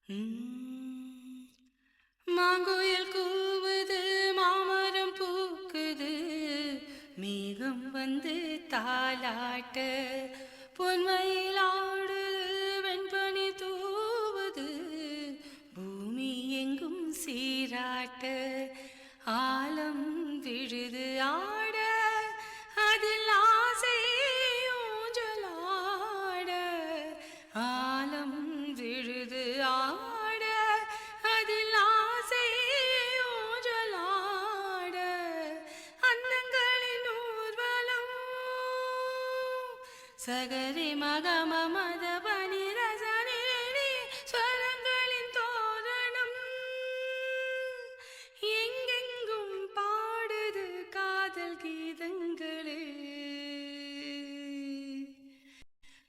ம். மாங்குயில் கூவுது, மாமரம் பூக்குது, மேகம் வந்து தாலாட்ட, பொன்மயில் ஆடுது, வெண்பனி தூவுது, பூமி எங்கும் சீராட்ட, ஆலம் விழுது ஆட, அதில் ஆசை ஊஞ்சலாட, ஆலம் விழுது ஆட, அதில் ஆசை ஊஞ்சலாட, அன்னங்களின் ஊர்வலம் சகரி மகம மத பனி ரசனி ஸ்வரங்களின் தோரணம் எங்கெங்கும் பாடுது காதல் கீதங்களே.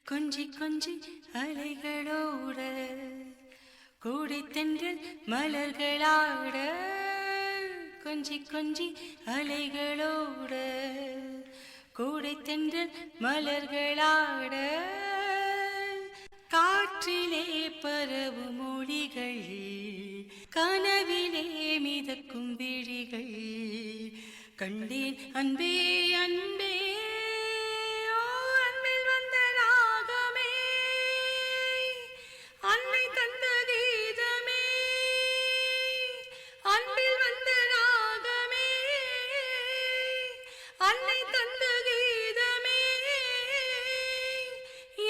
கொஞ்சி கொஞ்சி அலைகளோட கூடி தென்றல் மலர்களாட, கொஞ்சி கொஞ்சி அலைகளோட கூடி தென்றல் மலர்களாட, காற்றிலே பரவும் மொழிகள், கனவிலே மிதக்கும் விழிகள், கண்டேன் அன்பே அன்பே, ஓ அன்பில் வந்த ராகமே, அன்னை தந்த கீதமே, அன்பில் வந்த ராகமே, அன்னை தந்த கீதமே,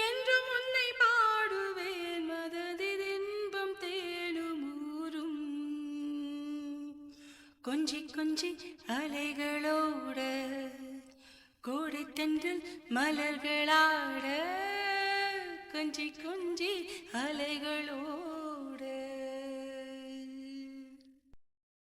என்றும் உன்னை பாடுவேன் மனதில் இன்பம் தேனும் ஊரும். கொஞ்சி கொஞ்சி அலைகளோட கோடை தென்றல் மலர்களாட, கொஞ்சி கொஞ்சி அலைகளோட